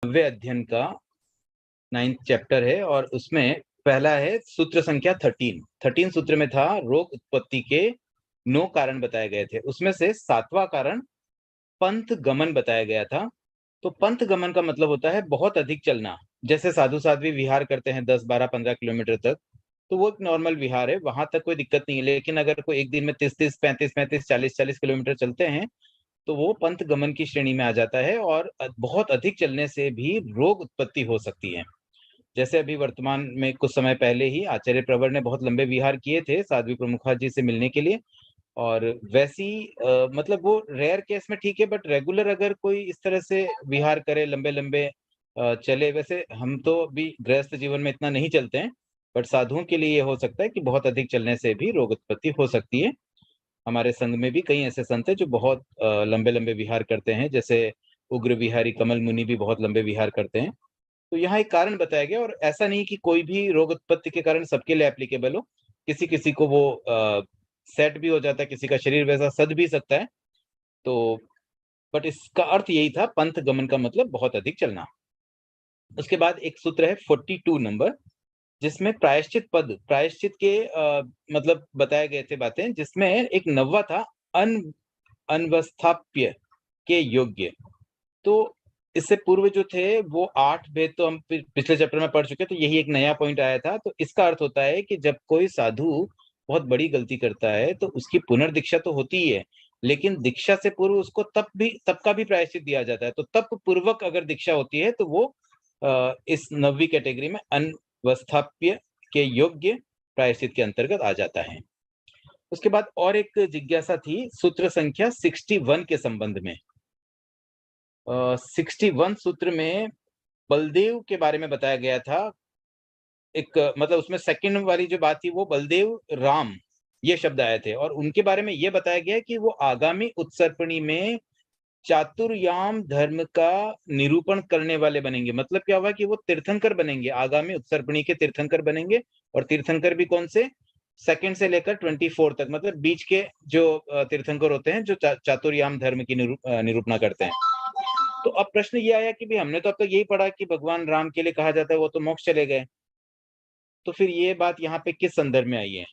नवे अध्ययन का 9th चैप्टर है और उसमें पहला है सूत्र संख्या 13 सूत्र में था रोग उत्पत्ति के 9 कारण बताए गए थे। उसमें से 7वां कारण पंथ गमन बताया गया था। तो पंथ गमन का मतलब होता है बहुत अधिक चलना। जैसे साधु साध्वी विहार करते हैं 10, 12, 15 किलोमीटर तक, तो वो एक नॉर्मल विहार है, वहां तक कोई दिक्कत नहीं है। लेकिन अगर कोई एक दिन में 30, 35, 40 किलोमीटर चलते हैं तो वो पंथ गमन की श्रेणी में आ जाता है और बहुत अधिक चलने से भी रोग उत्पत्ति हो सकती है। जैसे अभी वर्तमान में कुछ समय पहले ही आचार्य प्रवर ने बहुत लंबे विहार किए थे साध्वी प्रमुखा जी से मिलने के लिए। और वैसी मतलब वो रेयर केस में ठीक है, बट रेगुलर अगर कोई इस तरह से विहार करे, लंबे लंबे चले, वैसे हम तो अभी गृहस्थ जीवन में इतना नहीं चलते हैं, बट साधुओं के लिए ये हो सकता है कि बहुत अधिक चलने से भी रोग उत्पत्ति हो सकती है। हमारे संघ में भी कई ऐसे संत हैं जो बहुत लंबे लंबे विहार करते हैं, जैसे उग्र विहारी कमल मुनि भी बहुत लंबे विहार करते हैं। तो यहाँ एक कारण बताया गया, और ऐसा नहीं कि कोई भी रोग उत्पत्ति के कारण सबके लिए एप्लीकेबल हो। किसी किसी को वो सेट भी हो जाता है, किसी का शरीर वैसा सद भी सकता है। तो बट इसका अर्थ यही था, पंथ गमन का मतलब बहुत अधिक चलना। उसके बाद एक सूत्र है 42 नंबर, जिसमें प्रायश्चित के मतलब बताए गए थे बातें, जिसमें एक 9वां था अनवस्थाप्य के योग्य। तो इससे पूर्व जो थे वो 8 भेद तो हम पिछले चैप्टर में पढ़ चुके, तो यही एक नया पॉइंट आया था। तो इसका अर्थ होता है कि जब कोई साधु बहुत बड़ी गलती करता है तो उसकी पुनर्दीक्षा तो होती ही है, लेकिन दीक्षा से पूर्व उसको तब का भी प्रायश्चित दिया जाता है। तो तप पूर्वक अगर दीक्षा होती है तो वो इस 9वीं कैटेगरी में अनवस्थाप्य के योग्य प्रायश्चित के अंतर्गत आ जाता है। उसके बाद और एक जिज्ञासा थी सूत्र संख्या 61 के संबंध में। 61 सूत्र में बलदेव के बारे में बताया गया था। एक मतलब उसमें सेकंड वाली जो बात थी वो बलदेव राम ये शब्द आए थे, और उनके बारे में ये बताया गया कि वो आगामी उत्सर्पणी में चातुर्याम धर्म का निरूपण करने वाले बनेंगे। मतलब क्या हुआ कि वो तीर्थंकर बनेंगे, आगामी उत्सर्पणी के तीर्थंकर बनेंगे। और तीर्थंकर भी कौन से? सेकंड से लेकर 24 तक, मतलब बीच के जो तीर्थंकर होते हैं जो चातुर्याम धर्म की निरूपणा करते हैं। तो अब प्रश्न ये आया कि भाई हमने तो अब तक यही पढ़ा कि भगवान राम के लिए कहा जाता है वो तो मोक्ष चले गए, तो फिर ये बात यहाँ पे किस संदर्भ में आई है?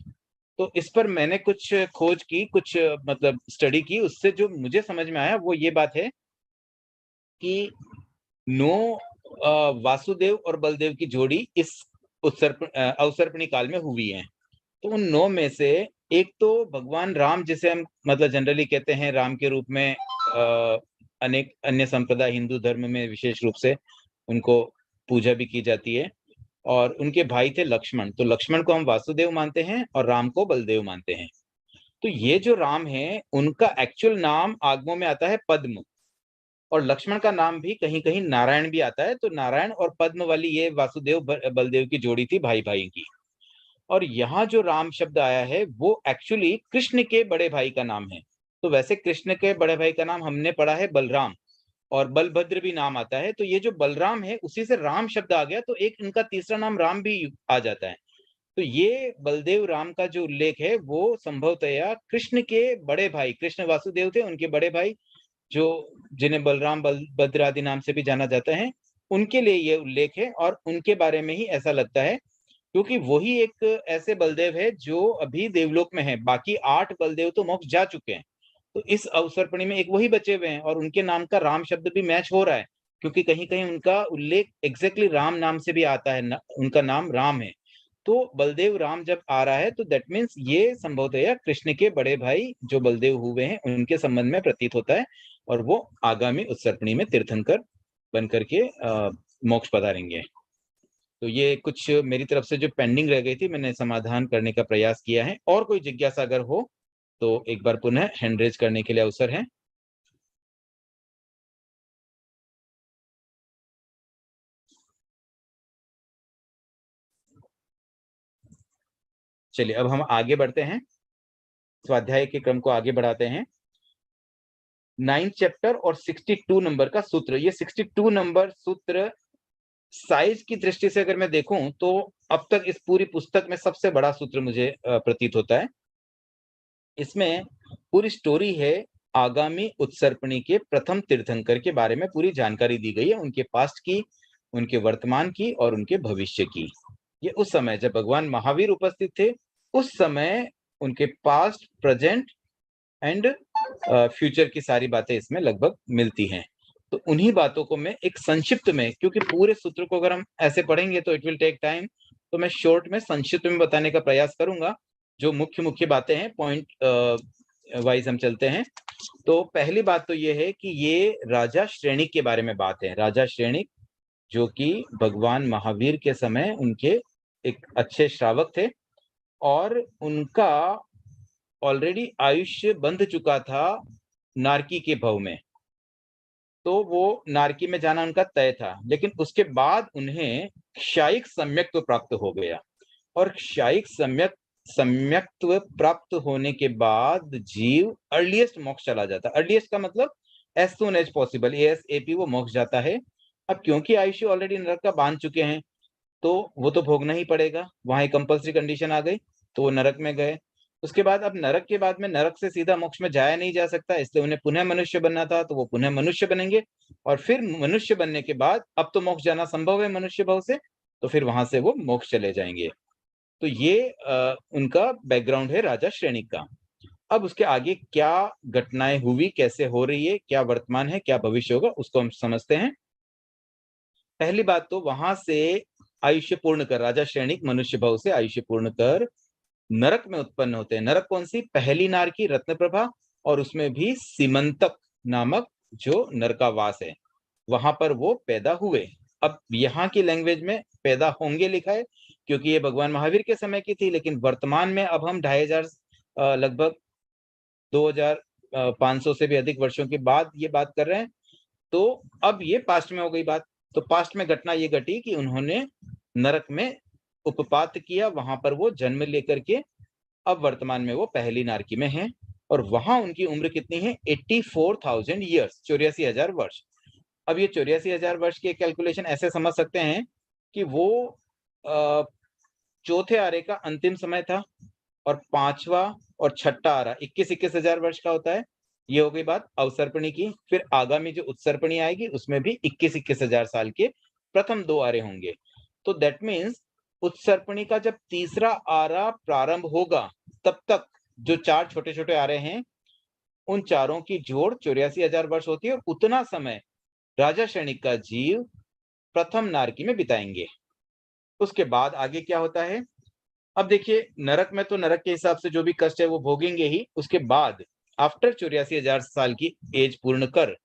तो इस पर मैंने कुछ खोज की, कुछ मतलब स्टडी की, उससे जो मुझे समझ में आया वो ये बात है कि 9 वासुदेव और बलदेव की जोड़ी इस अवसर्पणी काल में हुई है। तो उन 9 में से एक तो भगवान राम, जिसे हम मतलब जनरली कहते हैं राम के रूप में अनेक अन्य संप्रदाय हिंदू धर्म में विशेष रूप से उनको पूजा भी की जाती है। और उनके भाई थे लक्ष्मण, तो लक्ष्मण को हम वासुदेव मानते हैं और राम को बलदेव मानते हैं। तो ये जो राम है उनका एक्चुअल नाम आगमों में आता है पद्म, और लक्ष्मण का नाम भी कहीं कहीं नारायण भी आता है। तो नारायण और पद्म वाली ये वासुदेव बलदेव की जोड़ी थी, भाई भाई की। और यहाँ जो राम शब्द आया है वो एक्चुअली कृष्ण के बड़े भाई का नाम है। तो वैसे कृष्ण के बड़े भाई का नाम हमने पढ़ा है बलराम, और बलभद्र भी नाम आता है। तो ये जो बलराम है उसी से राम शब्द आ गया, तो एक इनका तीसरा नाम राम भी आ जाता है। तो ये बलदेव राम का जो उल्लेख है वो संभवतया कृष्ण के बड़े भाई, कृष्ण वासुदेव थे, उनके बड़े भाई जो जिन्हें बलराम बलभद्र आदि नाम से भी जाना जाता है, उनके लिए ये उल्लेख है। और उनके बारे में ही ऐसा लगता है, क्योंकि वही एक ऐसे बलदेव है जो अभी देवलोक में है। बाकी 8 बलदेव तो मोक्ष जा चुके हैं। तो इस अवसर्पणी में एक वही बचे हुए हैं, और उनके नाम का राम शब्द भी मैच हो रहा है, क्योंकि कहीं कहीं उनका उल्लेख एग्जैक्टली राम नाम से भी आता है, उनका नाम राम है। तो बलदेव राम जब आ रहा है तो दैट मीन्स ये संभवतः कृष्ण के बड़े भाई जो बलदेव हुए हैं उनके संबंध में प्रतीत होता है, और वो आगामी उत्सर्पणी में तीर्थंकर बन करके मोक्ष पधारेंगे। तो ये कुछ मेरी तरफ से जो पेंडिंग रह गई थी मैंने समाधान करने का प्रयास किया है। और कोई जिज्ञासा अगर हो तो एक बार पुनः हैंड रेज करने के लिए अवसर है। चलिए अब हम आगे बढ़ते हैं, स्वाध्याय के क्रम को आगे बढ़ाते हैं। 9th चैप्टर और 62 नंबर का सूत्र। ये 62 नंबर सूत्र साइज की दृष्टि से अगर मैं देखूं तो अब तक इस पूरी पुस्तक में सबसे बड़ा सूत्र मुझे प्रतीत होता है। इसमें पूरी स्टोरी है आगामी उत्सर्पणी के प्रथम तीर्थंकर के बारे में पूरी जानकारी दी गई है, उनके पास्ट की, उनके वर्तमान की और उनके भविष्य की। ये उस समय जब भगवान महावीर उपस्थित थे, उस समय उनके पास्ट, प्रेजेंट एंड फ्यूचर की सारी बातें इसमें लगभग मिलती हैं। तो उन्हीं बातों को मैं एक संक्षिप्त में, क्योंकि पूरे सूत्र को अगर हम ऐसे पढ़ेंगे तो इट विल टेक टाइम, तो मैं शॉर्ट में, संक्षिप्त में बताने का प्रयास करूंगा। जो मुख्य बातें हैं, पॉइंट वाइज हम चलते हैं। तो पहली बात तो ये है कि ये राजा श्रेणिक के बारे में बात है। राजा श्रेणिक, जो कि भगवान महावीर के समय उनके एक अच्छे श्रावक थे और उनका ऑलरेडी आयुष्य बंध चुका था नारकी के भव में, तो वो नारकी में जाना उनका तय था। लेकिन उसके बाद उन्हें क्षायिक सम्यक्त्व प्राप्त हो गया, और क्षायिक सम्यक्त्व प्राप्त होने के बाद जीव अर्लीस्ट मोक्ष चला जाता। अर्लीस्ट का मतलब as soon as possible, ASAP वो मोक्ष जाता है। अब क्योंकि आयुष्य ऑलरेडी नरक का बांध चुके हैं, तो वो तो भोगना ही पड़ेगा। वहां एक कंपल्सरी कंडीशन आ गई, तो वो नरक में गए। उसके बाद अब नरक के बाद में नरक से सीधा मोक्ष में जाया नहीं जा सकता, इसलिए उन्हें पुनः मनुष्य बनना था, तो वो पुनः मनुष्य बनेंगे। और फिर मनुष्य बनने के बाद अब तो मोक्ष जाना संभव है मनुष्य भव से, तो फिर वहां से वो मोक्ष चले जाएंगे। तो ये उनका बैकग्राउंड है राजा श्रेणिक का। अब उसके आगे क्या घटनाएं हुई, कैसे हो रही है, क्या वर्तमान है, क्या भविष्य होगा, उसको हम समझते हैं। पहली बात तो वहां से आयुष्य पूर्ण कर, राजा श्रेणिक मनुष्य भव से आयुष्य पूर्ण कर नरक में उत्पन्न होते हैं। नरक कौन सी? पहली नार की रत्नप्रभा, और उसमें भी सीमंतक नामक जो नरकावास है, वहां पर वो पैदा हुए। अब यहाँ की लैंग्वेज में पैदा होंगे लिखा है, क्योंकि ये भगवान महावीर के समय की थी, लेकिन वर्तमान में अब हम 2500 लगभग 2500 से भी अधिक वर्षों के बाद ये बात कर रहे हैं। तो अब ये पास्ट में हो गई बात। तो पास्ट में घटना ये घटी कि उन्होंने नरक में उपपात किया, वहां पर वो जन्म लेकर के अब वर्तमान में वो पहली नारकी में हैं, और वहां उनकी उम्र कितनी है? 84,000 ईयर्स, 84,000 वर्ष। अब ये 84,000 वर्ष की कैलकुलेशन ऐसे समझ सकते हैं कि वो चौथे आरे का अंतिम समय था, और पांचवा और छठा आरा 21,000 वर्ष का होता है। ये हो गई बात अवसर्पणी की। फिर आगामी जो उत्सर्पणी आएगी उसमें भी 21,000 साल के प्रथम 2 आरे होंगे। तो दैट मीन्स उत्सर्पणी का जब तीसरा आरा प्रारंभ होगा, तब तक जो 4 छोटे-छोटे आरे हैं, उन चारों की जोड़ 84,000 वर्ष होती है, और उतना समय राजा श्रेणिक का जीव प्रथम नारकी में बिताएंगे। उसके बाद आगे क्या होता है? अब देखिए, नरक में तो नरक के हिसाब से जो भी कष्ट है वो भोगेंगे ही। उसके बाद आफ्टर 84,000 साल की एज पूर्ण कर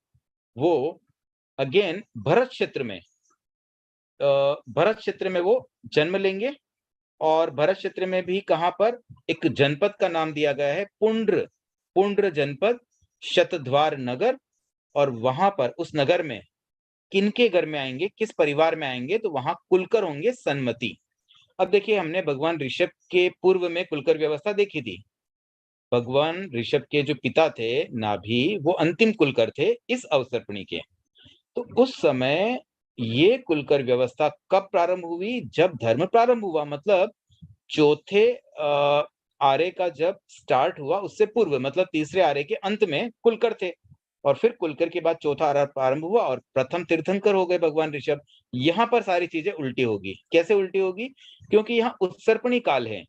वो अगेन भरत क्षेत्र में वो जन्म लेंगे। और भरत क्षेत्र में भी कहां पर? एक जनपद का नाम दिया गया है, पुंड्र जनपद, शतद्वार नगर। और वहां पर उस नगर में किनके घर में आएंगे, किस परिवार में आएंगे? तो वहां कुलकर होंगे, सन्मति। अब देखिए, हमने भगवान ऋषभ के पूर्व में कुलकर व्यवस्था देखी थी। भगवान ऋषभ के जो पिता थे नाभि, वो अंतिम कुलकर थे इस अवसर्पणी के। तो उस समय ये कुलकर व्यवस्था कब प्रारंभ हुई? जब धर्म प्रारंभ हुआ, मतलब चौथे आर्य का जब स्टार्ट हुआ उससे पूर्व, मतलब तीसरे आर्य के अंत में कुलकर थे, और फिर कुलकर के बाद चौथा आर्य प्रारंभ हुआ और प्रथम तीर्थंकर हो गए भगवान ऋषभ। यहाँ पर सारी चीजें उल्टी होगी। कैसे उल्टी होगी? क्योंकि यहाँ उत्सर्पणी काल है,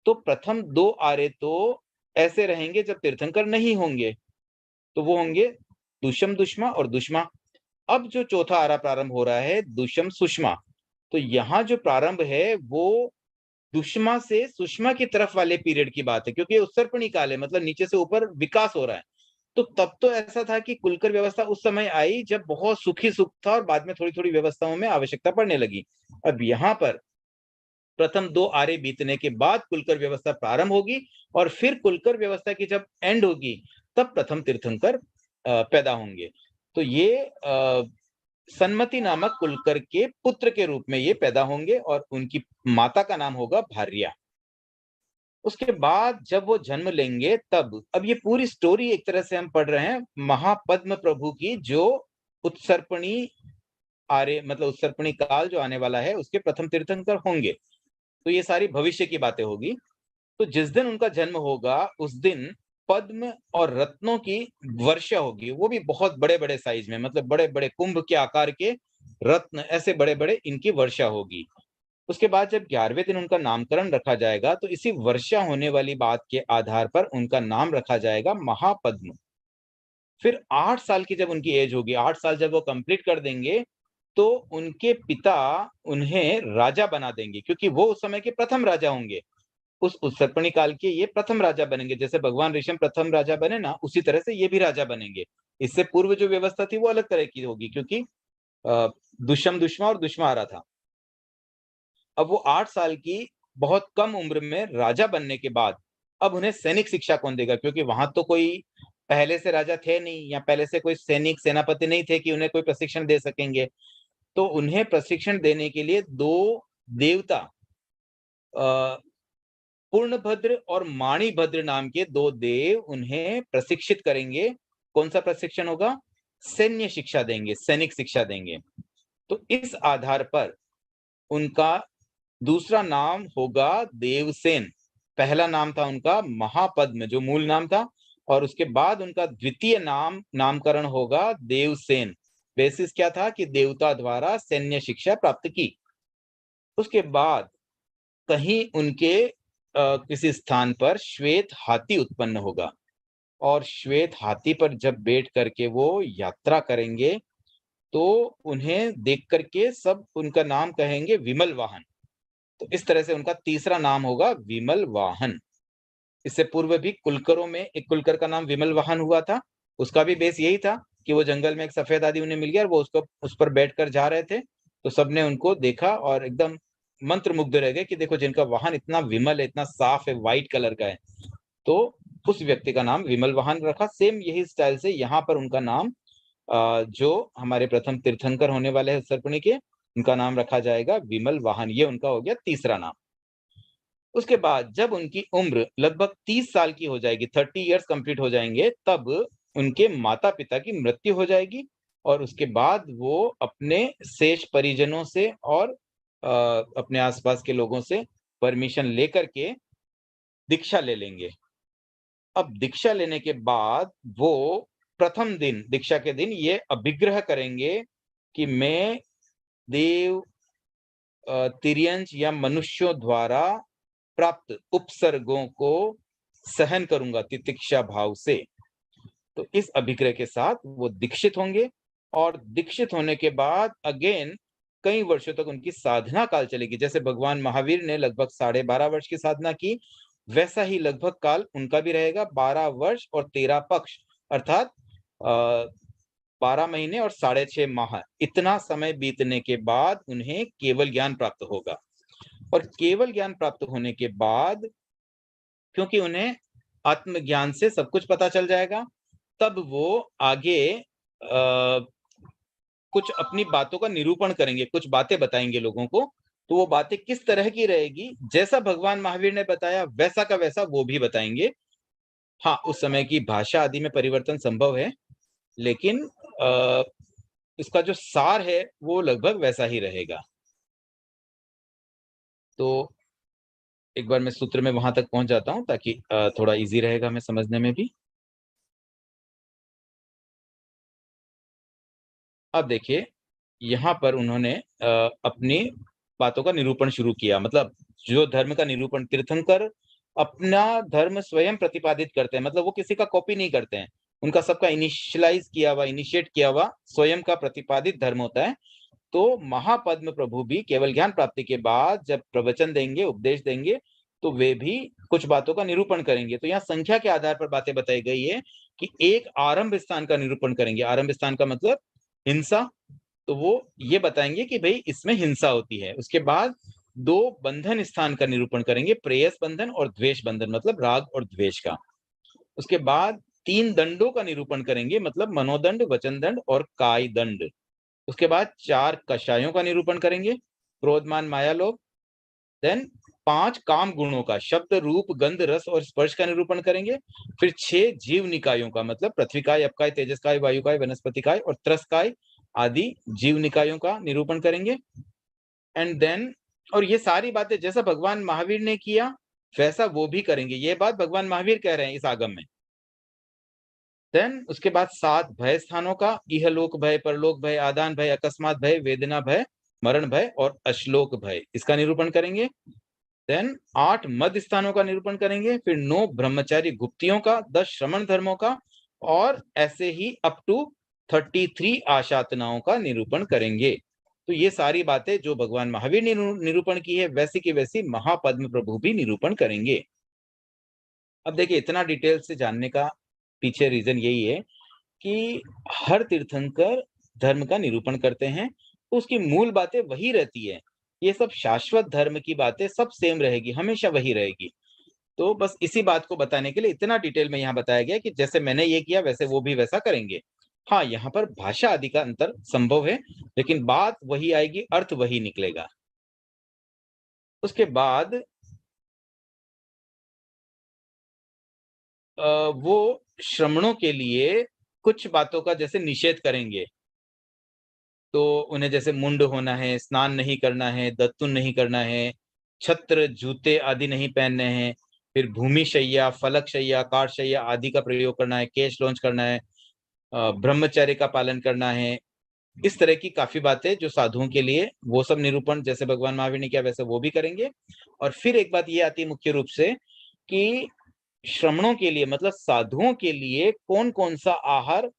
तो प्रथम 2 आर्य तो ऐसे रहेंगे जब तीर्थंकर नहीं होंगे, तो वो होंगे दुष्म दुष्मा और दुष्मा। अब जो चौथा आरा प्रारंभ हो रहा है दुष्म सुषमा, तो यहाँ जो प्रारंभ है वो दुष्मा से सुषमा की तरफ वाले पीरियड की बात है, क्योंकि उत्सर्पणी काल है, मतलब नीचे से ऊपर विकास हो रहा है। तो तब तो ऐसा था कि कुलकर व्यवस्था उस समय आई जब बहुत सुखी सुख था, और बाद में थोड़ी थोड़ी व्यवस्थाओं में आवश्यकता पड़ने लगी। अब यहाँ पर प्रथम 2 आरे बीतने के बाद कुलकर व्यवस्था प्रारंभ होगी, और फिर कुलकर व्यवस्था की जब एंड होगी तब प्रथम तीर्थंकर पैदा होंगे। तो ये सन्मति नामक कुलकर के पुत्र के रूप में ये पैदा होंगे, और उनकी माता का नाम होगा भार्या। उसके बाद जब वो जन्म लेंगे तब, अब ये पूरी स्टोरी एक तरह से हम पढ़ रहे हैं महापद्म प्रभु की, जो उत्सर्पणी आर्य, मतलब उत्सर्पणी काल जो आने वाला है उसके प्रथम तीर्थंकर होंगे। तो ये सारी भविष्य की बातें होगी। तो जिस दिन उनका जन्म होगा उस दिन पद्म और रत्नों की वर्षा होगी, वो भी बहुत बड़े-बड़े साइज में, मतलब बड़े-बड़े कुंभ के आकार के रत्न, ऐसे बड़े-बड़े इनकी वर्षा होगी। उसके बाद जब 11वें दिन उनका नामकरण रखा जाएगा, तो इसी वर्षा होने वाली बात के आधार पर उनका नाम रखा जाएगा महापद्म। फिर 8 साल की जब उनकी एज होगी, 8 साल जब वो कंप्लीट कर देंगे, तो उनके पिता उन्हें राजा बना देंगे, क्योंकि वो उस समय के प्रथम राजा होंगे। उस उत्सर्पणी काल के ये प्रथम राजा बनेंगे, जैसे भगवान ऋषभ प्रथम राजा बने ना, उसी तरह से ये भी राजा बनेंगे। इससे पूर्व जो व्यवस्था थी वो अलग तरह की होगी, क्योंकि अ, दुष्यम दुश्मन और दुश्मन था। अब वो 8 साल की बहुत कम उम्र में राजा बनने के बाद, अब उन्हें सैनिक शिक्षा कौन देगा? क्योंकि वहाँ तो कोई पहले से राजा थे नहीं, या पहले से कोई सैनिक सेनापति नहीं थे कि उन्हें कोई प्रशिक्षण दे सकेंगे। तो उन्हें प्रशिक्षण देने के लिए 2 देवता, अ, पूर्णभद्र और माणिभद्र नाम के 2 देव उन्हें प्रशिक्षित करेंगे। कौन-सा प्रशिक्षण होगा? सैन्य शिक्षा देंगे, सैनिक शिक्षा देंगे। तो इस आधार पर उनका दूसरा नाम होगा देवसेन। पहला नाम था उनका महापद्म, जो मूल नाम था, और उसके बाद उनका द्वितीय नामकरण होगा देवसेन। बेसिस क्या था कि देवता द्वारा सैन्य शिक्षा प्राप्त की। उसके बाद कहीं उनके किसी स्थान पर श्वेत हाथी उत्पन्न होगा, और श्वेत हाथी पर जब बैठ करके वो यात्रा करेंगे, तो उन्हें देख करके सब उनका नाम कहेंगे विमल वाहन। तो इस तरह से उनका तीसरा नाम होगा विमल वाहन। इससे पूर्व भी कुलकरों में एक कुलकर का नाम विमल वाहन हुआ था। उसका भी बेस यही था कि वो जंगल में एक सफेद आदमी उन्हें मिल गया और वो उसको उस पर बैठकर जा रहे थे। तो सबने उनको देखा और एकदम मंत्रमुग्ध रह गए कि देखो, जिनका वाहन इतना विमल है, इतना साफ है, व्हाइट कलर का है। तो उस व्यक्ति का नाम विमल वाहन रखा। सेम यही स्टाइल से यहाँ पर उनका नाम, जो हमारे प्रथम तीर्थंकर होने वाले हैं उत्सर्पणी के, उनका नाम रखा जाएगा विमल वाहन। ये उनका हो गया तीसरा नाम। उसके बाद जब उनकी उम्र लगभग 30 साल की हो जाएगी, 30 इयर्स कंप्लीट हो जाएंगे, तब उनके माता-पिता की मृत्यु हो जाएगी, और उसके बाद वो अपने शेष परिजनों से और अपने आस-पास के लोगों से परमिशन लेकर के दीक्षा ले लेंगे। अब दीक्षा लेने के बाद वो प्रथम दिन, दीक्षा के दिन ये अभिग्रह करेंगे कि मैं देव, तिर्यंच या मनुष्यों द्वारा प्राप्त उपसर्गों को सहन करूँगा तितिक्षा भाव से। तो इस अभिग्रह के साथ वो दीक्षित होंगे, और दीक्षित होने के बाद अगेन कई वर्षों तक उनकी साधना काल चलेगी। जैसे भगवान महावीर ने लगभग 12.5 वर्ष की साधना की, वैसा ही लगभग काल उनका भी रहेगा, 12 वर्ष और 13 पक्ष, अर्थात 12 महीने और 6.5 माह। इतना समय बीतने के बाद उन्हें केवल ज्ञान प्राप्त होगा। और केवल ज्ञान प्राप्त होने के बाद, क्योंकि उन्हें आत्मज्ञान से सब कुछ पता चल जाएगा, तब वो आगे कुछ अपनी बातों का निरूपण करेंगे, कुछ बातें बताएँगे लोगों को। तो वो बातें किस तरह की रहेगी, जैसा भगवान महावीर ने बताया वैसा का वैसा वो भी बताएँगे। हाँ, उस समय की भाषा आदि में परिवर्तन संभव है, लेकिन इसका जो सार है वो लगभग वैसा ही रहेगा। तो एक बार मैं सूत्र में वहाँ तक पहुँच जाता हूँ, ताकि थोड़ा ईज़ी रहेगा हमें समझने में भी। अब देखिए, यहाँ पर उन्होंने अपनी बातों का निरूपण शुरू किया। मतलब जो धर्म का निरूपण, तीर्थंकर अपना धर्म स्वयं प्रतिपादित करते हैं, मतलब वो किसी का कॉपी नहीं करते हैं। उनका सबका इनिशियलाइज़ किया हुआ, इनिशिएट किया हुआ स्वयं का प्रतिपादित धर्म होता है। तो महापद्म प्रभु भी केवल ज्ञान प्राप्ति के बाद जब प्रवचन देंगे, उपदेश देंगे, तो वे भी कुछ बातों का निरूपण करेंगे। तो यहाँ संख्या के आधार पर बातें बताई गई है कि एक आरंभ स्थान का निरूपण करेंगे। आरंभ स्थान का मतलब हिंसा, तो वो ये बताएँगे कि भई इसमें हिंसा होती है। उसके बाद 2 बंधन स्थान का निरूपण करेंगे, प्रेयस बंधन और द्वेष बंधन, मतलब राग और द्वेष का। उसके बाद 3 दंडों का निरूपण करेंगे, मतलब मनोदंड, वचन दंड और काय दंड। उसके बाद 4 कषायों का निरूपण करेंगे, क्रोध, मान, माया, लोभ। देन 5 काम गुणों का, शब्द, रूप, गंध, रस और स्पर्श का निरूपण करेंगे। फिर 6 जीव निकायों का, मतलब पृथ्वी काय, अपकाय, तेजस काय, वायु काय, वनस्पति काय और त्रस काय आदि जीव निकायों का निरूपण करेंगे। एंड देन, और ये सारी बातें जैसा भगवान महावीर ने किया, वैसा वो भी करेंगे। ये बात भगवान महावीर कह रहे हैं इस आगम में। देन उसके बाद 7 भय स्थानों का, इहलोक भय, परलोक भय, आदान भय, अकस्मात भय, वेदना भय, मरण भय और अश्लोक भय, इसका निरूपण करेंगे। देन 8 मध्य स्थानों का निरूपण करेंगे, फिर 9 ब्रह्मचारी गुप्तियों का, 10 श्रमण धर्मों का और ऐसे ही अप टू 33 आशातनाओं का निरूपण करेंगे। तो ये सारी बातें जो भगवान महावीर ने निरूपण की है, वैसी की वैसी महापद्म प्रभु भी निरूपण करेंगे। अब देखिए, इतना डिटेल से जानने का पीछे रीजन यही है कि हर तीर्थंकर धर्म का निरूपण करते हैं, तो उसकी मूल बातें वही रहती है। ये सब शाश्वत धर्म की बातें सब सेम रहेगी, हमेशा वही रहेगी। तो बस इसी बात को बताने के लिए इतना डिटेल में यहाँ बताया गया कि जैसे मैंने ये किया वैसे वो भी वैसा करेंगे। हाँ, यहाँ पर भाषा आदि का अंतर संभव है, लेकिन बात वही आएगी, अर्थ वही निकलेगा। उसके बाद वो श्रमणों के लिए कुछ बातों का जैसे निषेध करेंगे। तो उन्हें जैसे मुंड होना है, स्नान नहीं करना है, दत्तुन नहीं करना है, छत्र, जूते आदि नहीं पहनने हैं, फिर भूमि शैया, फलक शैया, कार शैया आदि का प्रयोग करना है, केश लॉन्च करना है, ब्रह्मचर्य का पालन करना है। इस तरह की काफी बातें जो साधुओं के लिए, वो सब निरूपण जैसे भगवान महावीर ने किया वैसे वो भी करेंगे। और फिर एक बात ये आती है मुख्य रूप से कि श्रमणों के लिए मतलब साधुओं के लिए कौन कौन सा आहार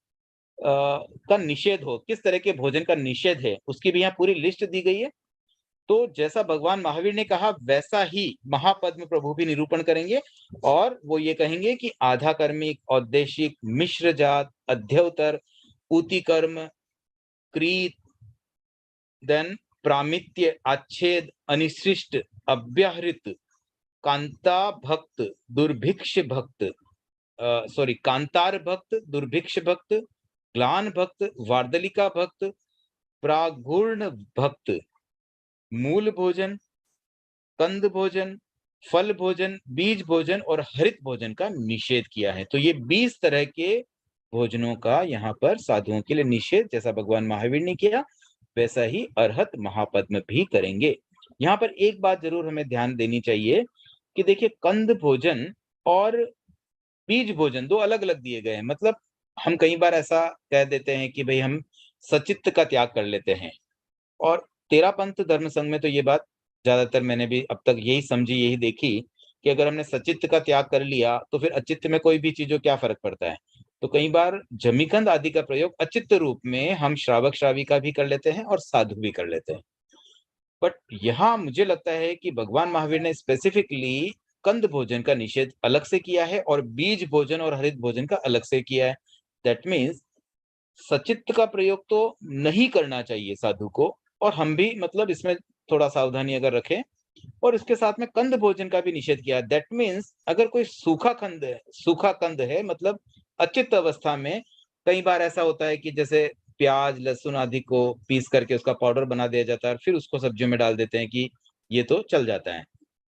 का निषेध हो, किस तरह के भोजन का निषेध है, उसकी भी यहाँ पूरी लिस्ट दी गई है। तो जैसा भगवान महावीर ने कहा वैसा ही महापद्म प्रभु भी निरूपण करेंगे और वो ये कहेंगे कि आधा कर्मिक, औद्देशिक, मिश्र जात, अध्यवतर, ऊति कर्म, क्रीत, देन प्रामित्य, अच्छेद, अनिशिष्ट, अव्याहृत, कांता भक्त, दुर्भिक्ष भक्त, सॉरी कांतार भक्त, दुर्भिक्ष भक्त, ग्लान भक्त, वार्दलिका भक्त, प्रागूर्ण भक्त, मूल भोजन, कंद भोजन, फल भोजन, बीज भोजन और हरित भोजन का निषेध किया है। तो ये 20 तरह के भोजनों का यहाँ पर साधुओं के लिए निषेध, जैसा भगवान महावीर ने किया वैसा ही अरहत महापद्म भी करेंगे। यहाँ पर एक बात जरूर हमें ध्यान देनी चाहिए कि देखिए, कंद भोजन और बीज भोजन 2 अलग-अलग दिए गए हैं। मतलब हम कई बार ऐसा कह देते हैं कि भई हम सचित्त का त्याग कर लेते हैं और तेरापंथ धर्म संघ में तो ये बात ज्यादातर मैंने भी अब तक यही समझी, यही देखी कि अगर हमने सचित्त का त्याग कर लिया तो फिर अचित्त में कोई भी चीज़ों क्या फ़र्क पड़ता है। तो कई बार जमीकंद आदि का प्रयोग अचित्त रूप में हम श्रावक श्राविका भी कर लेते हैं और साधु भी कर लेते हैं। बट यहाँ मुझे लगता है कि भगवान महावीर ने स्पेसिफिकली कंद भोजन का निषेध अलग से किया है और बीज भोजन और हरित भोजन का अलग से किया है। दैट मीन्स सचित्त का प्रयोग तो नहीं करना चाहिए साधु को, और हम भी मतलब इसमें थोड़ा सावधानी अगर रखें, और इसके साथ में कंद भोजन का भी निषेध किया है। दैट मीन्स अगर कोई सूखा कंद है मतलब अचित्त अवस्था में, कई बार ऐसा होता है कि जैसे प्याज, लहसुन आदि को पीस करके उसका पाउडर बना दिया जाता है और फिर उसको सब्जियों में डाल देते हैं कि ये तो चल जाता है।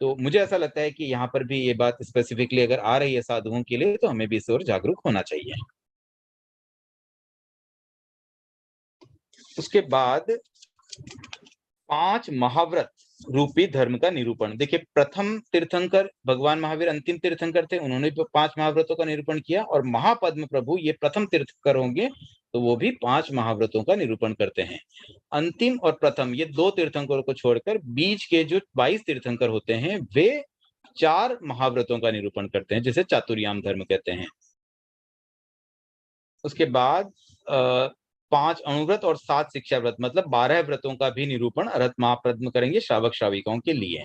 तो मुझे ऐसा लगता है कि यहाँ पर भी ये बात स्पेसिफिकली अगर आ रही है साधुओं के लिए तो हमें भी इस ओर जागरूक होना चाहिए। उसके बाद 5 महाव्रत रूपी धर्म का निरूपण। देखिए, प्रथम तीर्थंकर भगवान महावीर अंतिम तीर्थंकर थे, उन्होंने भी 5 महाव्रतों का निरूपण किया और महापद्म प्रभु ये प्रथम तीर्थंकर होंगे तो वो भी 5 महाव्रतों का निरूपण करते हैं। अंतिम और प्रथम ये 2 तीर्थंकरों को छोड़कर बीच के जो 22 तीर्थंकर होते हैं वे 4 महाव्रतों का निरूपण करते हैं, जिसे चातुर्याम धर्म कहते हैं। उसके बाद 5 अणुव्रत और 7 शिक्षा व्रत मतलब 12 व्रतों का भी निरूपण अरहत महापद्म करेंगे श्रावक श्राविकाओं के लिए।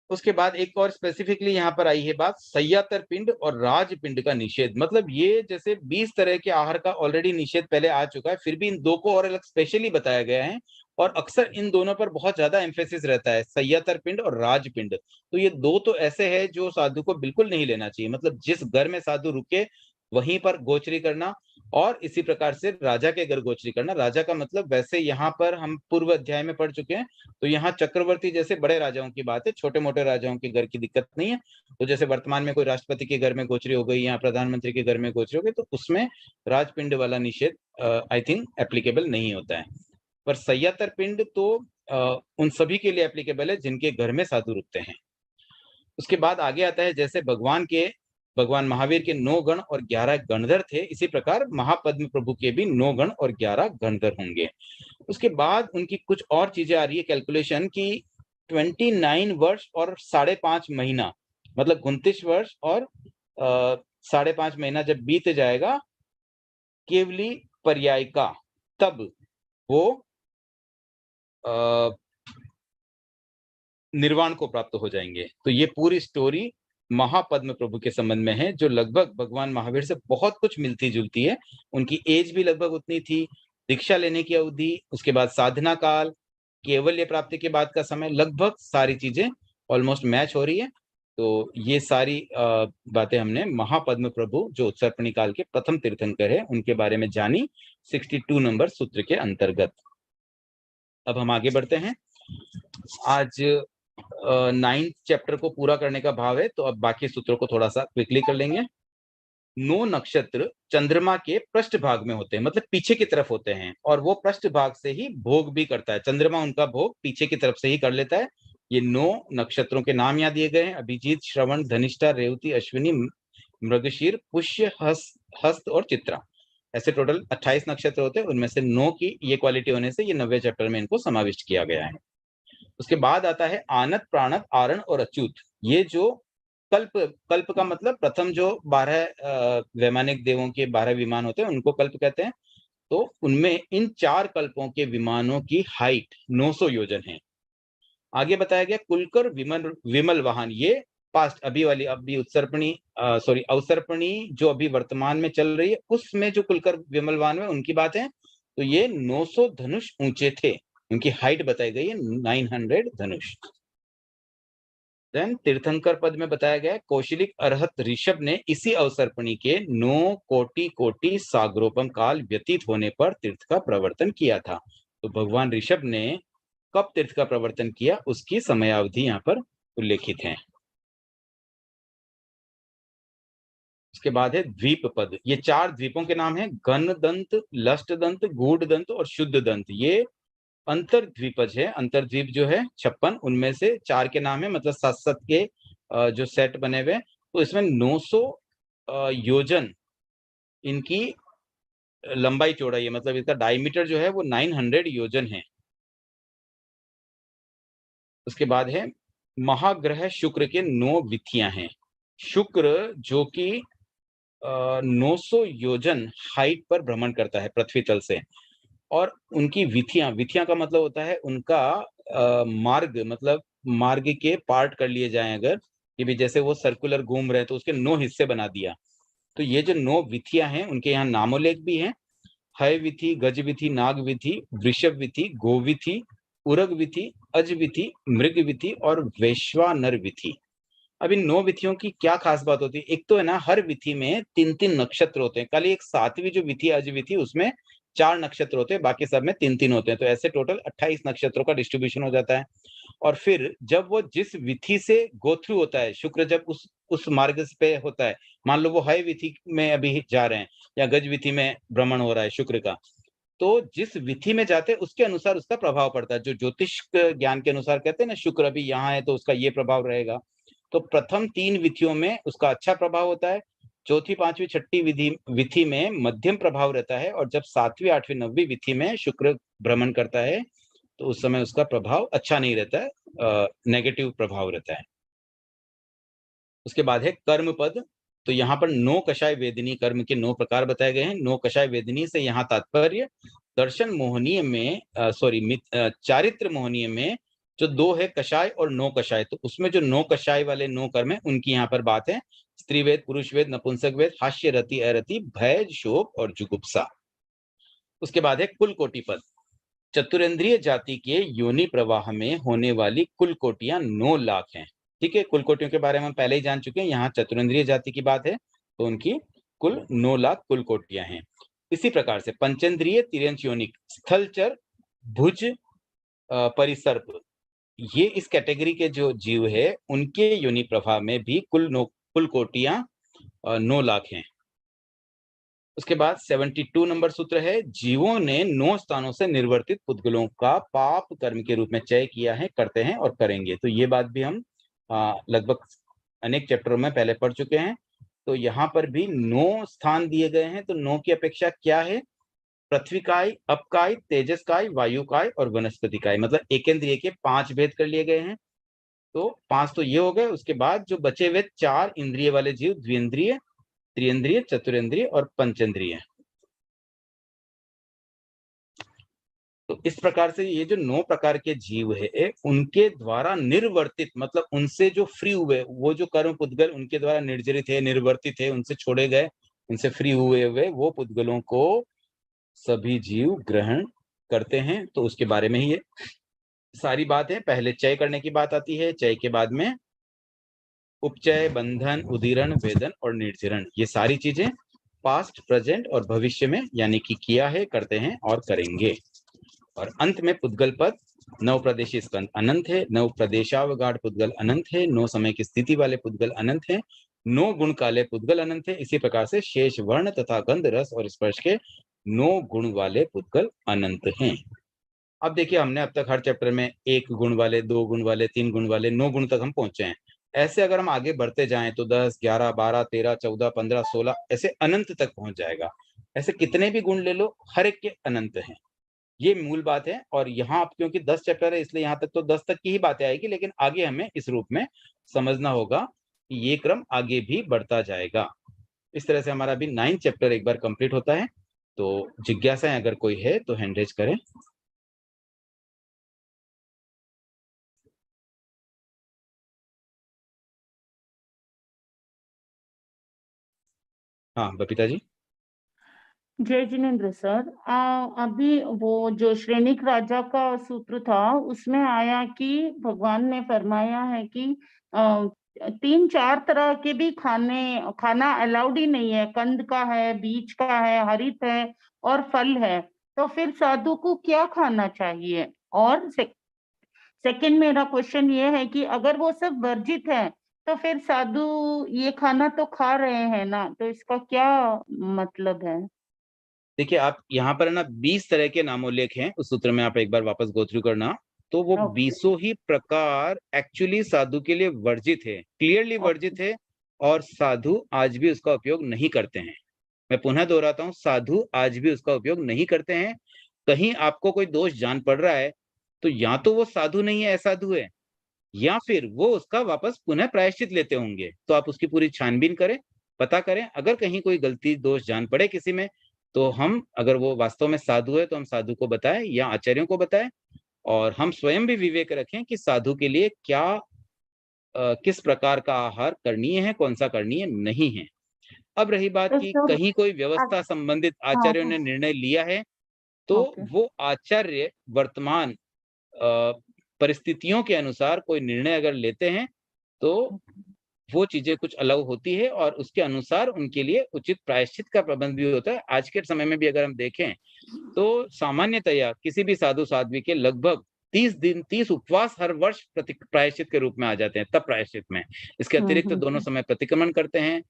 उसके बाद एक और स्पेसिफिकली यहाँ पर आई है बात, सय्यातर पिंड और राज पिंड का निषेध। मतलब ये जैसे 20 तरह के आहार का ऑलरेडी निषेध पहले आ चुका है, फिर भी इन 2 को और अलग स्पेशली बताया गया है और अक्सर इन दोनों पर बहुत ज्यादा एम्फेसिस रहता है, सय्यातर पिंड और राज पिंड। तो ये 2 तो ऐसे हैं जो साधु को बिल्कुल नहीं लेना चाहिए। मतलब जिस घर में साधु रुके वहीं पर गोचरी करना और इसी प्रकार से राजा के घर गोचरी करना। राजा का मतलब वैसे यहाँ पर हम पूर्व अध्याय में पढ़ चुके हैं, तो यहाँ चक्रवर्ती जैसे बड़े राजाओं की बात है, छोटे मोटे राजाओं के घर की दिक्कत नहीं है। तो जैसे वर्तमान में कोई राष्ट्रपति के घर में गोचरी हो गई या प्रधानमंत्री के घर में गोचरी हो गई तो उसमें राजपिंड वाला निषेध आई थिंक एप्लीकेबल नहीं होता है। पर सय्यातर पिंड तो उन सभी के लिए एप्लीकेबल है जिनके घर में साधु रुकते हैं। उसके बाद आगे आता है जैसे भगवान के भगवान महावीर के 9 गण और 11 गणधर थे, इसी प्रकार महापद्म प्रभु के भी 9 गण और 11 गणधर होंगे। उसके बाद उनकी कुछ और चीजें आ रही है कैलकुलेशन की 29 वर्ष और 5.5 महीना, मतलब 29 वर्ष और 5.5 महीना जब बीत जाएगा केवली पर्याय का, तब वो निर्वाण को प्राप्त हो जाएंगे। तो ये पूरी स्टोरी महापद्म प्रभु के संबंध में है, जो लगभग भगवान महावीर से बहुत कुछ मिलती जुलती है। उनकी एज भी लगभग उतनी थी, दीक्षा लेने की अवधि, उसके बाद साधना काल, केवल्य प्राप्ति के बाद का समय, लगभग सारी चीजें ऑलमोस्ट मैच हो रही है। तो ये सारी बातें हमने महापद्म प्रभु जो उत्सर्पणी काल के प्रथम तीर्थंकर है उनके बारे में जानी 62 नंबर सूत्र के अंतर्गत। अब हम आगे बढ़ते हैं। आज 9th चैप्टर को पूरा करने का भाव है, तो अब बाकी सूत्रों को थोड़ा सा क्विकली कर लेंगे। 9 नक्षत्र चंद्रमा के पृष्ठ भाग में होते हैं, मतलब पीछे की तरफ होते हैं, और वो पृष्ठ भाग से ही भोग भी करता है। चंद्रमा उनका भोग पीछे की तरफ से ही कर लेता है। ये 9 नक्षत्रों के नाम यहाँ दिए गए हैं: अभिजीत, श्रवण, धनिष्ठा, रेवती, अश्विनी, मृगशीर, पुष्य, हस्त और चित्रा। ऐसे टोटल 28 नक्षत्र होते हैं, उनमें से 9 की ये क्वालिटी होने से ये 90वें चैप्टर में इनको समाविष्ट किया गया है। उसके बाद आता है आनत, प्राणत, आरण और अच्युत। ये जो कल्प का मतलब प्रथम जो 12 वैमानिक देवों के 12 विमान होते हैं उनको कल्प कहते हैं। तो उनमें इन 4 कल्पों के विमानों की हाइट 900 योजन है। आगे बताया गया कुलकर विमल वाहन, ये पास्ट अभी उत्सर्पणी अवसर्पणी जो अभी वर्तमान में चल रही है उसमें जो कुलकर विमल वाहन है उनकी बात है। तो ये 900 धनुष ऊंचे थे, उनकी हाइट बताई गई है 900 धनुष। देन तीर्थंकर पद में बताया गया कौशलिक अरहत ऋषभ ने इसी अवसर्पणी के 9 कोटि कोटि सागरोपम काल व्यतीत होने पर तीर्थ का प्रवर्तन किया था। तो भगवान ऋषभ ने कब तीर्थ का प्रवर्तन किया उसकी समयावधि यहाँ पर उल्लेखित है। उसके बाद है द्वीप पद। ये 4 द्वीपों के नाम है: घन दंत, लष्ट दंत, गूढ़ दंत और शुद्ध दंत। ये अंतर्द्वीपज है। अंतर्द्वीप जो है 56, उनमें से 4 के नाम है, मतलब 7-7 के जो सेट बने हुए। तो इसमें 900 योजन इनकी लंबाई चौड़ाई है, मतलब इसका डायमीटर जो है वो 900 योजन है। उसके बाद है महाग्रह शुक्र के 9 विथियां हैं। शुक्र जो कि 900 योजन हाइट पर भ्रमण करता है पृथ्वी तल से, और उनकी विथियां का मतलब होता है उनका मार्ग, मतलब मार्ग के पार्ट कर लिए जाएं अगर, कि भी जैसे वो सर्कुलर घूम रहे हैं तो उसके 9 हिस्से बना दिया। तो ये जो 9 विथियां हैं उनके यहाँ नामोल्लेख भी हैं: हय विधि, गज विधि, नाग विधि, वृषभ विधि, गो विधि, उरग विधि, अज विधि, मृग विधि और वैश्वानर विधि। अब इन 9 विधियों की क्या खास बात होती है? एक तो है ना, हर विधि में 3-3 नक्षत्र होते हैं। कल एक 7वीं जो विधि अज विधि उसमें 4 नक्षत्र होते हैं, बाकी सब में 3-3 होते हैं। तो ऐसे टोटल 28 नक्षत्रों का डिस्ट्रीब्यूशन हो जाता है। और फिर जब वो जिस विधि से गो थ्रू होता है, शुक्र जब उस मार्ग पे होता है, मान लो वो हय विधि में अभी जा रहे हैं या गज विधि में भ्रमण हो रहा है शुक्र का, तो जिस विधि में जाते हैं उसके अनुसार उसका प्रभाव पड़ता है। जो ज्योतिष ज्ञान के अनुसार कहते हैं ना, शुक्र अभी यहाँ है तो उसका ये प्रभाव रहेगा। तो प्रथम 3 विधियों में उसका अच्छा प्रभाव होता है, चौथी, 5वीं, 6ठी विधि में मध्यम प्रभाव रहता है, और जब 7वीं, 8वीं, 9वीं विधि में शुक्र भ्रमण करता है तो उस समय उसका प्रभाव अच्छा नहीं रहता है, नेगेटिव प्रभाव रहता है। उसके बाद है कर्म पद। तो यहाँ पर 9 कषाय वेदिनी कर्म के 9 प्रकार बताए गए हैं। 9 कषाय वेदिनी से यहाँ तात्पर्य दर्शन मोहनीय में चारित्र मोहनीय में जो 2 है कषाय और 9 कषाय, तो उसमें जो 9 कषाय वाले 9 कर्म है उनकी यहाँ पर बात है: स्त्री वेद, पुरुष वेद, नपुंसक वेद, हास्य, रति, अरति, भय, शोक और जुगुप्सा। उसके बाद है कुल कोटि पद। चतुरेंद्रिय जाति के योनि प्रवाह में होने वाली कुल कोटियां 9 लाख हैं। ठीक है, कुल कोटियों के बारे में हम पहले ही जान चुके हैं। यहाँ चतुरेंद्रिय जाति की बात है तो उनकी कुल 9 लाख कुल कोटियां हैं। इसी प्रकार से पंचेंद्रिय तिर्यंच योनिक स्थलचर भुज परिसर्प, ये इस कैटेगरी के जो जीव है उनके योनि प्रभाव में भी कुल कोटियां 9 लाख हैं। उसके बाद 72 नंबर सूत्र है: जीवों ने 9 स्थानों से निर्वर्तित पुद्गलों का पाप कर्म के रूप में चय किया है, करते हैं और करेंगे। तो ये बात भी हम लगभग अनेक चैप्टरों में पहले पढ़ चुके हैं। तो यहाँ पर भी 9 स्थान दिए गए हैं, तो 9 की अपेक्षा क्या है? पृथ्वीकाय, अपकाय, तेजसकाय, वायुकाय और वनस्पतिकाय, मतलब एकेंद्रिय के 5 भेद कर लिए गए हैं। तो 5 तो ये हो गए, उसके बाद जो बचे हुए 4 इंद्रिय वाले जीव, द्विइंद्रिय, त्रिइंद्रिय, चतुरिंद्रिय और पंचेंद्रिय। तो इस प्रकार से ये जो 9 प्रकार के जीव है, उनके द्वारा निर्वर्तित, मतलब उनसे जो फ्री हुए, वो जो कर्म पुद्गल उनके द्वारा निर्जरित है, निर्वर्तित है, उनसे छोड़े गए, उनसे फ्री हुए वो पुद्गलों को सभी जीव ग्रहण करते हैं। तो उसके बारे में ही ये सारी बात है। पहले चय करने की बात आती है, चय के बाद में उपचय, बंधन, उदीरण, वेदन और निर्जरण, ये सारी चीजें पास्ट, प्रेजेंट और भविष्य में यानी कि किया है, करते हैं और करेंगे। और अंत में पुद्गल पद, 9 प्रदेशी स्कंद अनंत है, 9 प्रदेशावगाढ़ पुद्गल अनंत है, 9 समय की स्थिति वाले पुद्गल अनंत है, 9 गुण काले पुद्गल अनंत है। इसी प्रकार से शेष वर्ण तथा गंध, रस और स्पर्श के 9 गुण वाले पुद्गल अनंत हैं। अब देखिए, हमने अब तक हर चैप्टर में 1 गुण वाले, 2 गुण वाले, 3 गुण वाले, 9 गुण तक हम पहुंचे हैं। ऐसे अगर हम आगे बढ़ते जाएं तो 10, 11, 12, 13, 14, 15, 16 ऐसे अनंत तक पहुंच जाएगा। ऐसे कितने भी गुण ले लो, हर एक के अनंत हैं। ये मूल बात है। और यहाँ क्योंकि 10 चैप्टर है, इसलिए यहाँ तक तो 10 तक की ही बातें आएगी, लेकिन आगे हमें इस रूप में समझना होगा कि ये क्रम आगे भी बढ़ता जाएगा। इस तरह से हमारा अभी 9 चैप्टर एक बार कंप्लीट होता है। तो जिज्ञासाएं अगर कोई है तो हैंड रेज करें। हाँ, बबीता जी। जय जिनेन्द्र सर, अभी वो जो श्रेणिक राजा का सूत्र था उसमें आया कि भगवान ने फरमाया है कि 3-4 तरह के भी खाना अलाउड ही नहीं है। कंद का है, बीज का है, हरित है और फल है। तो फिर साधु को क्या खाना चाहिए? और सेकंड मेरा क्वेश्चन ये है कि अगर वो सब वर्जित है तो फिर साधु ये खाना तो खा रहे हैं ना, तो इसका क्या मतलब है? देखिए, आप यहाँ पर ना 20 तरह के नामोल्लेख हैं उस सूत्र में, आप एक बार वापस गो थ्रू करना। तो वो ओके। 20 ही प्रकार एक्चुअली साधु के लिए वर्जित है, क्लियरली ओके। वर्जित है। और साधु आज भी उसका उपयोग नहीं करते हैं। मैं पुनः दोहराता हूँ, साधु आज भी उसका उपयोग नहीं करते हैं। कहीं आपको कोई दोष जान पड़ रहा है तो या तो वो साधु नहीं है, असाधु है, या फिर वो उसका वापस पुनः प्रायश्चित लेते होंगे। तो आप उसकी पूरी छानबीन करें, पता करें। अगर कहीं कोई गलती, दोष जान पड़े किसी में, तो हम, अगर वो वास्तव में साधु है तो हम साधु को बताएं या आचार्यों को बताएं। और हम स्वयं भी विवेक रखें कि साधु के लिए क्या किस प्रकार का आहार करणीय है, कौन सा करणीय नहीं है। अब रही बात तो कि सर कहीं कोई व्यवस्था संबंधित हाँ आचार्यों हाँ। ने निर्णय लिया है, तो ओके। वो आचार्य वर्तमान परिस्थितियों के अनुसार कोई निर्णय अगर लेते हैं, तो वो चीजें कुछ अलग होती है और उसके अनुसार उनके लिए उचित प्रायश्चित का प्रबंध भी होता है। आज के समय में भी अगर हम देखें तो सामान्यतया किसी भी साधु साध्वी के लगभग 30 दिन, 30 उपवास हर वर्ष प्रायश्चित के रूप में आ जाते हैं, तब प्रायश्चित में। इसके अतिरिक्त दोनों समय प्रतिक्रमण करते हैं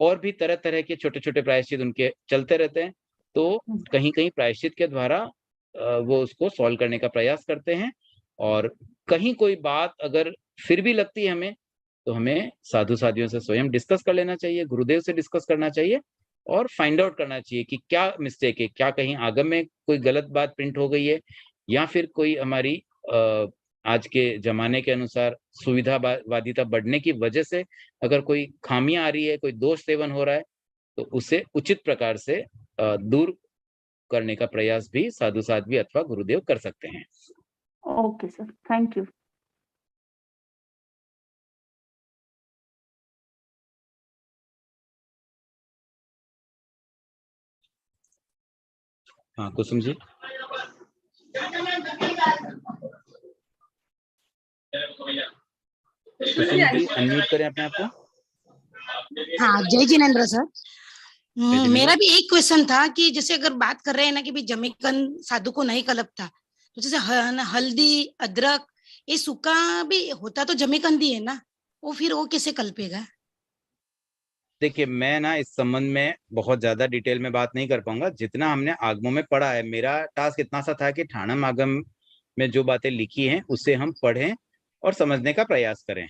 और भी तरह तरह के छोटे छोटे प्रायश्चित उनके चलते रहते हैं। तो कहीं कहीं प्रायश्चित के द्वारा वो उसको सॉल्व करने का प्रयास करते हैं। और कहीं कोई बात अगर फिर भी लगती है हमें, तो हमें साधु साधियों से स्वयं डिस्कस कर लेना चाहिए, गुरुदेव से डिस्कस करना चाहिए और फाइंड आउट करना चाहिए कि क्या मिस्टेक है, क्या कहीं आगम में कोई गलत बात प्रिंट हो गई है, या फिर कोई हमारी आज के जमाने के अनुसार सुविधावादिता बढ़ने की वजह से अगर कोई खामियां आ रही है, कोई दोष सेवन हो रहा है, तो उसे उचित प्रकार से दूर करने का प्रयास भी साधु साध्वी अथवा गुरुदेव कर सकते हैं। Okay sir, thank you. हाँ, कुसुम जी। कुसुम जी, अनम्यूट करें अपने आप को। हाँ, जय जिनेन्द्र सर। जय जिनेन्द्र। मेरा भी एक क्वेश्चन था कि जैसे अगर बात कर रहे हैं ना कि जमीकंद साधु को नहीं कलपता, तो जैसे हल्दी, अदरक, ये सूखा भी होता तो जमीकंद ही है ना, वो फिर वो कैसे कल्पेगा? देखिए, मैं ना इस संबंध में बहुत ज्यादा डिटेल में बात नहीं कर पाऊंगा। जितना हमने आगमों में पढ़ा है, मेरा टास्क इतना सा था कि ठाणम आगम में जो बातें लिखी हैं उसे हम पढ़ें और समझने का प्रयास करें।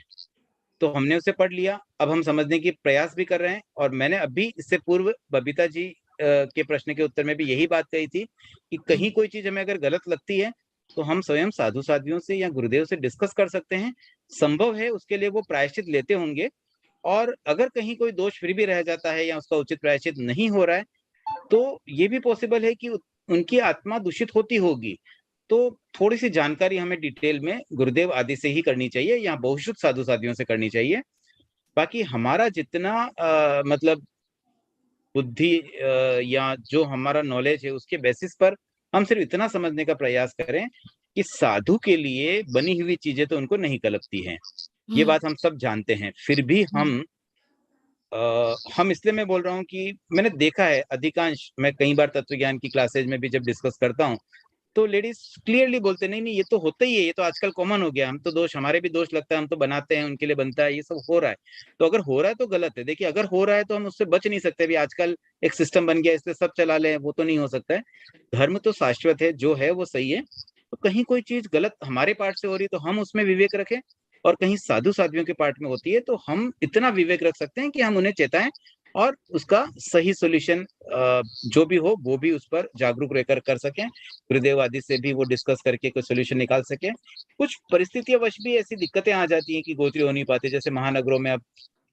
तो हमने उसे पढ़ लिया, अब हम समझने की प्रयास भी कर रहे हैं। और मैंने अभी इससे पूर्व बबीता जी के प्रश्न के उत्तर में भी यही बात कही थी कि कहीं कोई चीज हमें अगर गलत लगती है तो हम स्वयं साधु साध्वियों से या गुरुदेव से डिस्कस कर सकते हैं, संभव है उसके लिए वो प्रायश्चित लेते होंगे। और अगर कहीं कोई दोष फिर भी रह जाता है या उसका उचित प्रायश्चित नहीं हो रहा है, तो ये भी पॉसिबल है कि उनकी आत्मा दूषित होती होगी। तो थोड़ी सी जानकारी हमें डिटेल में गुरुदेव आदि से ही करनी चाहिए या बहुश्रुत साधु साधियों से करनी चाहिए। बाकी हमारा जितना मतलब बुद्धि या जो हमारा नॉलेज है उसके बेसिस पर हम सिर्फ इतना समझने का प्रयास करें कि साधु के लिए बनी हुई चीजें तो उनको नहीं कलपती हैं। ये बात हम सब जानते हैं। फिर भी हम इसलिए मैं बोल रहा हूँ कि मैंने देखा है अधिकांश, मैं कई बार तत्व ज्ञान की क्लासेज में भी जब डिस्कस करता हूँ तो लेडीज क्लियरली बोलते नहीं नहीं ये तो होता ही है, ये तो आजकल कॉमन हो गया, हम तो दोष, हमारे भी दोष लगता है, हम तो बनाते हैं, उनके लिए बनता है, ये सब हो रहा है। तो अगर हो रहा है तो गलत है। देखिए अगर हो रहा है तो हम उससे बच नहीं सकते। भी आजकल एक सिस्टम बन गया इसलिए सब चला ले, वो तो नहीं हो सकता है। धर्म तो शाश्वत है, जो है वो सही है। तो कहीं कोई चीज गलत हमारे पार्ट से हो रही तो हम उसमें विवेक रखें, और कहीं साधु साधियों के पार्ट में होती है तो हम इतना विवेक रख सकते हैं कि हम उन्हें चेताएं और उसका सही सोल्यूशन जो भी हो वो भी उस पर जागरूक रहकर कर सकें, गुरुदेव आदि से भी वो डिस्कस करके कोई सोल्यूशन निकाल सके। कुछ परिस्थितियां वश भी ऐसी दिक्कतें आ जाती हैं कि गोत्री हो नहीं पाती, जैसे महानगरों में अब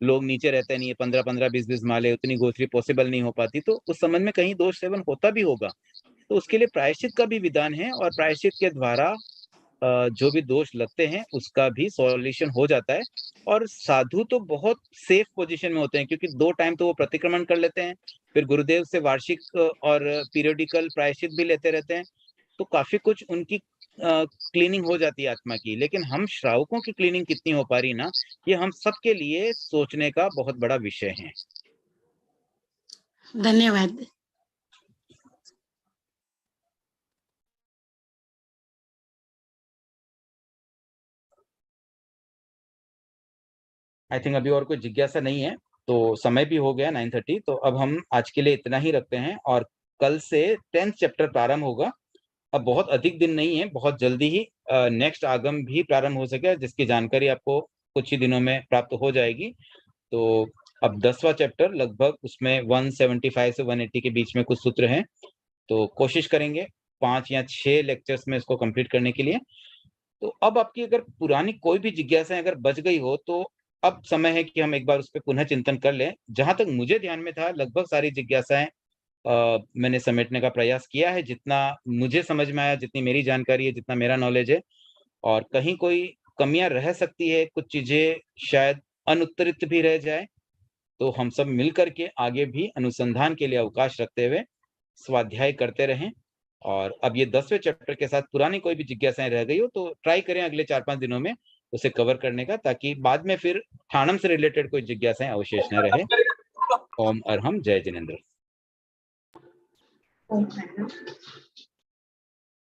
लोग नीचे रहते नहीं है, 15-15 20-20 माले, उतनी गोत्री पॉसिबल नहीं हो पाती, तो उस संबंध में कहीं दोष सेवन होता भी होगा। तो उसके लिए प्रायश्चित का भी विधान है, और प्रायश्चित के द्वारा जो भी दोष लगते हैं उसका भी सॉल्यूशन हो जाता है। और साधु तो बहुत सेफ पोजीशन में होते हैं क्योंकि 2 टाइम तो वो प्रतिक्रमण कर लेते हैं, फिर गुरुदेव से वार्षिक और पीरियडिकल प्रायश्चित भी लेते रहते हैं। तो काफी कुछ उनकी क्लीनिंग हो जाती है आत्मा की। लेकिन हम श्रावकों की क्लीनिंग कितनी हो पा रही ना, ये हम सबके लिए सोचने का बहुत बड़ा विषय है। धन्यवाद। आई थिंक अभी और कोई जिज्ञासा नहीं है, तो समय भी हो गया 9:30, तो अब हम आज के लिए इतना ही रखते हैं। और कल से 10th चैप्टर प्रारंभ होगा। अब बहुत अधिक दिन नहीं है, बहुत जल्दी ही नेक्स्ट आगम भी प्रारंभ हो सके, जिसकी जानकारी आपको कुछ ही दिनों में प्राप्त हो जाएगी। तो अब 10वां चैप्टर लगभग, उसमें 175 से 180 के बीच में कुछ सूत्र हैं, तो कोशिश करेंगे 5 या 6 लेक्चर्स में इसको कंप्लीट करने के लिए। तो अब आपकी अगर पुरानी कोई भी जिज्ञासा अगर बच गई हो तो अब समय है कि हम एक बार उस पर पुनः चिंतन कर लें। जहां तक मुझे ध्यान में था लगभग सारी जिज्ञासाएं मैंने समेटने का प्रयास किया है, जितना मुझे समझ में आया, जितनी मेरी जानकारी है, जितना मेरा नॉलेज है। और कहीं कोई कमियां रह सकती है, कुछ चीजें शायद अनुत्तरित भी रह जाए, तो हम सब मिलकर के आगे भी अनुसंधान के लिए अवकाश रखते हुए स्वाध्याय करते रहें। और अब ये 10वें चैप्टर के साथ पुरानी कोई भी जिज्ञासाएं रह गई हो तो ट्राई करें अगले 4-5 दिनों में उसे कवर करने का, ताकि बाद में फिर ठाणम से रिलेटेड कोई जिज्ञासाएं अवशेष न रहे। ओम अरहम, जय जिनेन्द्र।